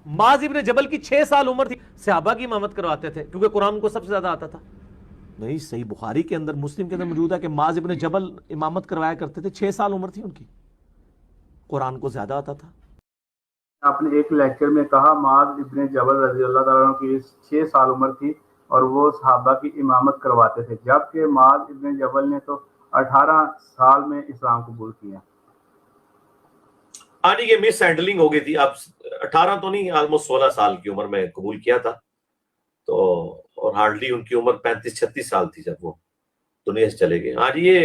معاذ ابن جبل کی 6 سال عمر تھی، صحابہ کی امامت کرواتے تھے کیونکہ قرآن کو سب سے زیادہ آتا تھا. نہیں، صحیح بخاری کے اندر، مسلم کے اندر موجود ہے کہ معاذ ابن جبل امامت کروایا کرتے تھے، 6 سال عمر تھی ان کی، قرآن کو زیادہ آتا تھا. آپ نے ایک لیکچر میں کہا معاذ ابن جبل رضی اللہ تعالیٰ عنہ کی 6 سال عمر تھی اور وہ صحابہ کی امامت کرواتے تھے، جبکہ معاذ ابن جبل نے تو 18 سال میں اسلام قبول کیا. آج یہ مس ہینڈلنگ ہو گئی تھی. اب 18 تو نہیں، آلموسٹ 16 سال کی عمر میں قبول کیا تھا، تو اور ہارڈلی ان کی عمر 35-36 سال تھی جب وہ دنیا سے چلے گئے. آج یہ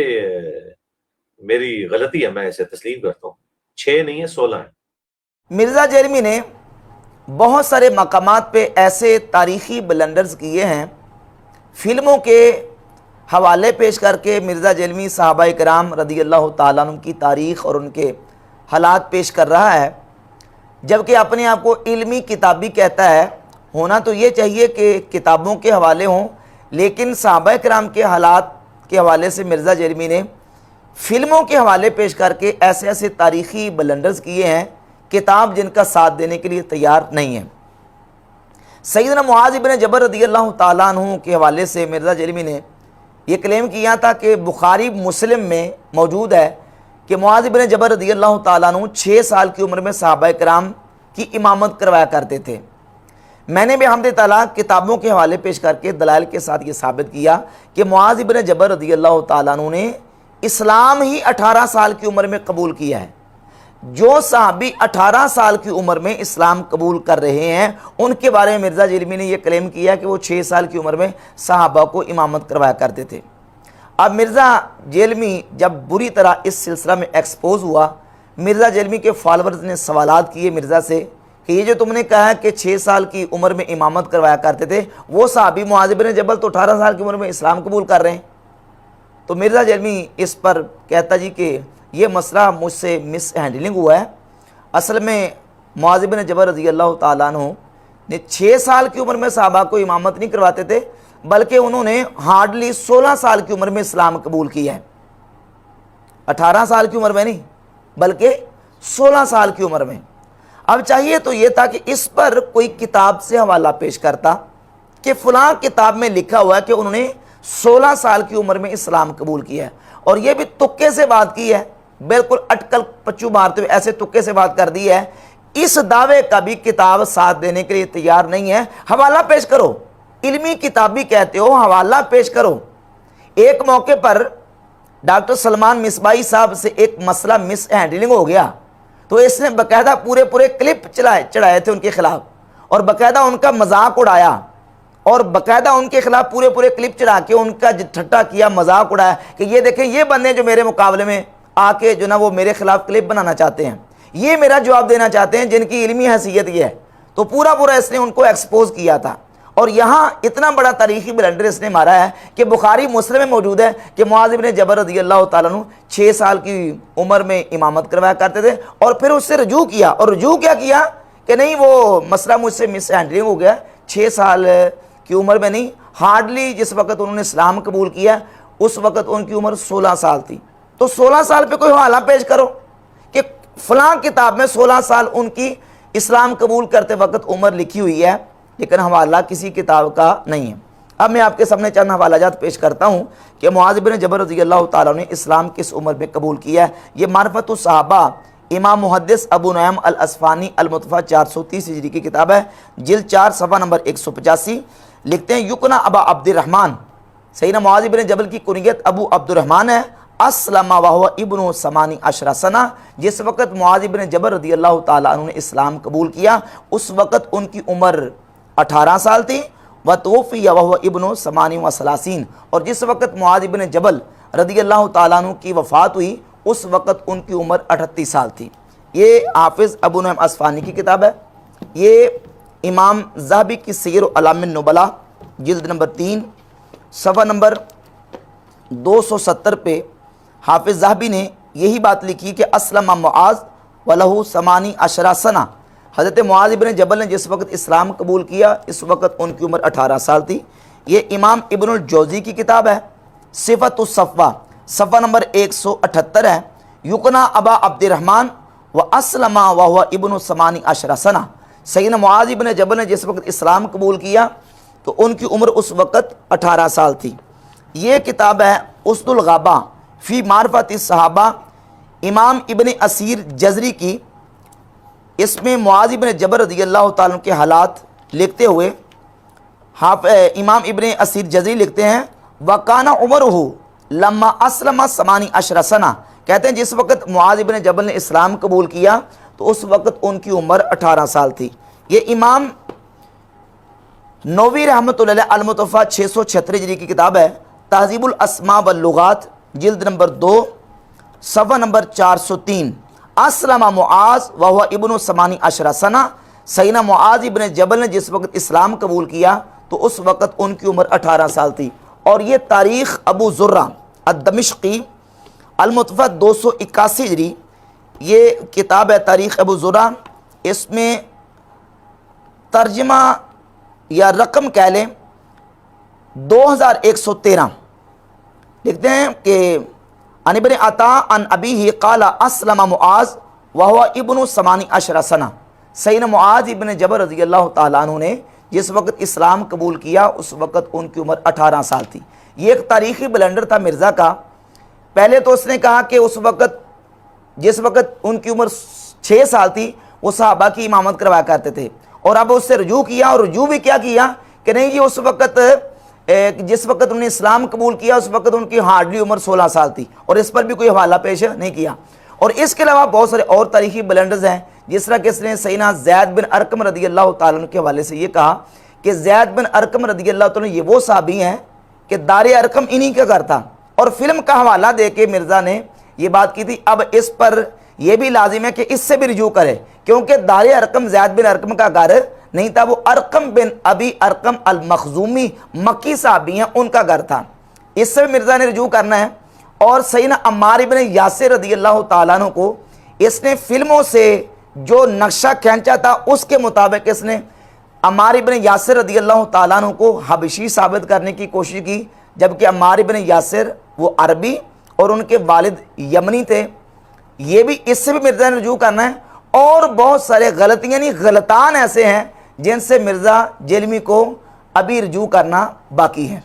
میری غلطی ہے، میں اسے تسلیم کرتا ہوں، 6 نہیں ہے 16 ہے. مرزا جیلمی نے بہت سارے مقامات پہ ایسے تاریخی بلنڈرز کیے ہیں. فلموں کے حوالے پیش کر کے مرزا جیلمی صحابہ کرام رضی اللہ تعالیٰ عنہ کی تاریخ اور ان کے حالات پیش کر رہا ہے، جبکہ اپنے آپ کو علمی کتابی کہتا ہے. ہونا تو یہ چاہیے کہ کتابوں کے حوالے ہوں، لیکن صحابہ کرام کے حالات کے حوالے سے مرزا جیلمی نے فلموں کے حوالے پیش کر کے ایسے ایسے تاریخی بلنڈرز کیے ہیں، کتاب جن کا ساتھ دینے کے لیے تیار نہیں ہے. سیدنا معاذ ابن جبل رضی اللہ تعالیٰ عنہ کے حوالے سے مرزا جیلمی نے یہ کلیم کیا تھا کہ بخاری مسلم میں موجود ہے کہ معاذ ابن جبل رضی اللہ تعالیٰ عنہ 6 سال کی عمر میں صحابہ کرام کی امامت کروایا کرتے تھے. میں نے بحمد تعالیٰ کتابوں کے حوالے پیش کر کے دلائل کے ساتھ یہ ثابت کیا کہ معاذ ابن جبل رضی اللہ تعالیٰ عنہ نے اسلام ہی 18 سال کی عمر میں قبول کیا ہے. جو صحابی 18 سال کی عمر میں اسلام قبول کر رہے ہیں ان کے بارے میں مرزا جیلمی نے یہ کلیم کیا کہ وہ 6 سال کی عمر میں صحابہ کو امامت کروایا کرتے تھے. اب مرزا جیلمی جب بری طرح اس سلسلہ میں ایکسپوز ہوا، مرزا جیلمی کے فالورز نے سوالات کیے مرزا سے کہ یہ جو تم نے کہا کہ 6 سال کی عمر میں امامت کروایا کرتے تھے، وہ صحابی معاذ بن جبل تو 18 سال کی عمر میں اسلام قبول کر رہے ہیں. تو مرزا جیلمی اس پر کہتا جی کہ یہ مسئلہ مجھ سے مس ہینڈلنگ ہوا ہے. اصل میں معاذ بن جبل رضی اللہ تعالیٰ عنہ نے 6 سال کی عمر میں صحابہ کو امامت نہیں کرواتے تھے، بلکہ انہوں نے ہارڈلی 16 سال کی عمر میں اسلام قبول کیا ہے. 18 سال کی عمر میں نہیں بلکہ 16 سال کی عمر میں. اب چاہیے تو یہ تھا کہ اس پر کوئی کتاب سے حوالہ پیش کرتا کہ فلاں کتاب میں لکھا ہوا ہے کہ انہوں نے 16 سال کی عمر میں اسلام قبول کیا ہے، اور یہ بھی تکے سے بات کی ہے، بالکل اٹکل پچو مارتے ہوئے ایسے تکے سے بات کر دی ہے. اس دعوے کا بھی کتاب ساتھ دینے کے لیے تیار نہیں ہے. حوالہ پیش کرو، علمی کتابی کہتے ہو، حوالہ پیش کرو. ایک موقع پر ڈاکٹر سلمان مصباحی صاحب سے ایک مسئلہ مس ہینڈلنگ ہو گیا، تو اس نے باقاعدہ پورے کلپ چڑھائے تھے ان کے خلاف، اور باقاعدہ ان کا مذاق اڑایا، اور باقاعدہ ان کے خلاف پورے کلپ چڑھا کے ان کا ٹھٹا کیا، مذاق اڑایا کہ یہ دیکھیں یہ بندے جو میرے مقابلے میں آ کے جو نا وہ میرے خلاف کلپ بنانا چاہتے ہیں، یہ میرا جواب دینا چاہتے ہیں جن کی علمی حیثیت یہ ہے. تو پورا اس نے ان کو ایکسپوز کیا تھا. اور یہاں اتنا بڑا تاریخی بلنڈر اس نے مارا ہے کہ بخاری مسلم میں موجود ہے کہ معاذ بن جبل رضی اللہ تعالیٰ عنہ 6 سال کی عمر میں امامت کروایا کرتے تھے، اور پھر اس سے رجوع کیا. اور رجوع کیا کیا کہ نہیں وہ مسئلہ مجھ سے مس ہینڈلنگ ہو گیا، 6 سال کی عمر میں نہیں، ہارڈلی جس وقت انہوں نے اسلام قبول کیا اس وقت ان کی عمر 16 سال تھی. تو 16 سال پہ کوئی حوالہ پیش کرو کہ فلاں کتاب میں 16 سال ان کی اسلام قبول کرتے وقت عمر لکھی ہوئی ہے، لیکن حوالہ کسی کتاب کا نہیں ہے. اب میں آپ کے سامنے چند حوالہ جات پیش کرتا ہوں کہ معاذ بن جبل رضی اللہ تعالیٰ نے اسلام کس عمر میں قبول کیا ہے. یہ معرفت الصحابہ امام محدث ابو نعیم الاصفہانی المتوفہ 430 ہجری کی کتاب ہے، جلد 4 صفحہ نمبر 185. لکھتے ہیں یکنا ابا عبد الرحمن، سیدنا معاذ بن جبل کی کنیت ابو عبد الرحمن ہے. اسلم وهو ابن 18 سنہ، جس وقت معاذ بن جبل رضی اللہ تعالیٰ عنہ نے اسلام قبول کیا اس وقت ان کی عمر 18 سال تھی. وتوفی وهو ابن 38، اور جس وقت معاذ بن جبل رضی اللہ تعالیٰ عنہ کی وفات ہوئی اس وقت ان کی عمر 38 سال تھی. یہ حافظ ابو نعیم اصفہانی کی کتاب ہے. یہ امام ذہبی کی سیر اعلام النبلاء جلد نمبر 3 صفحہ نمبر 270 پہ حافظ ذہبی نے یہی بات لکھی کہ اسلم معاذ ولہ 18 سنہ، حضرت معاذ بن جبل نے جس وقت اسلام قبول کیا اس وقت ان کی عمر 18 سال تھی. یہ امام ابن الجوزی کی کتاب ہے، صفت الصفوہ صفحہ نمبر 178 ہے. یکنا ابا عبد الرحمن و اسلم وهو ابن 18 سنہ، سیدنا معاذ ابن جبل نے جس وقت اسلام قبول کیا تو ان کی عمر اس وقت 18 سال تھی۔ یہ کتاب ہے اسد الغابہ فی معرفت الصحابہ، امام ابن اسیر جزری کی۔ اس میں معاذ ابن جبل رضی اللہ تعالیٰ عنہ کے حالات لکھتے ہوئے امام ابن اسیر جزری لکھتے ہیں وَقَانَ عُمَرُهُ لَمَّا أَسْلَمَ 18 سنہ، کہتے ہیں جس وقت معاذ ابن جبل نے اسلام قبول کیا تو اس وقت ان کی عمر 18 سال تھی۔ یہ امام نووی رحمۃ اللہ علیہ المتوفیٰ 676 ہجری کی کتاب ہے تہذیب الاسماء واللغات، جلد نمبر 2 صفحہ نمبر 403۔ اسلم معاذ وهو ابن 18 سنہ، سیدنا معاذ ابن جبل نے جس وقت اسلام قبول کیا تو اس وقت ان کی عمر 18 سال تھی۔ اور یہ تاریخ ابو زرہ الدمشقی المتوفیٰ 281 ہجری، یہ کتاب ہے تاریخ ابو زرہ، اس میں ترجمہ یا رقم کہہ لیں 2113 لکھتے ہیں کہ عن ابن عطاء عن ابیہ قال اسلم معاذ وهو ابن 18 سنہ، سیدنا معاذ ابن جبل رضی اللہ تعالیٰ عنہ نے جس وقت اسلام قبول کیا اس وقت ان کی عمر 18 سال تھی۔ یہ ایک تاریخی بلنڈر تھا مرزا کا۔ پہلے تو اس نے کہا کہ اس وقت جس وقت ان کی عمر 6 سال تھی وہ صحابہ کی امامت کروایا کرتے تھے، اور اب اس سے رجوع کیا، اور رجوع بھی کیا کہ نہیں جی اس وقت جس وقت انہوں نے اسلام قبول کیا اس وقت ان کی ہارڈلی عمر 16 سال تھی، اور اس پر بھی کوئی حوالہ پیش نہیں کیا۔ اور اس کے علاوہ بہت سارے اور تاریخی بلنڈرز ہیں، جس طرح کہ اس نے سیدنا زید بن ارقم رضی اللہ تعالیٰ عنہ کے حوالے سے یہ کہا کہ زید بن ارقم رضی اللہ تعالیٰ عنہ یہ وہ صحابی ہیں کہ دار ارقم انہی کا گھر تھا، اور فلم کا حوالہ دے کے مرزا نے یہ بات کی تھی۔ اب اس پر یہ بھی لازم ہے کہ اس سے بھی رجوع کرے، کیونکہ دار ارقم زید بن ارقم کا گھر نہیں تھا، وہ ارقم بن ابی ارقم المخزومی مکی صحابی ہیں، ان کا گھر تھا۔ اس سے بھی مرزا نے رجوع کرنا ہے۔ اور سیدنا عمار بن یاسر رضی اللہ تعالیٰ عنہ کو اس نے فلموں سے جو نقشہ کھینچا تھا اس کے مطابق اس نے عمار بن یاسر رضی اللہ تعالیٰ عنہ کو حبشی ثابت کرنے کی کوشش کی، جبکہ عمار بن یاسر وہ عربی اور ان کے والد یمنی تھے۔ یہ بھی اس سے بھی مرزا نے رجوع کرنا ہے۔ اور بہت سارے غلطیاں یعنی غلطان ایسے ہیں جن سے مرزا جیلمی کو ابھی رجوع کرنا باقی ہے۔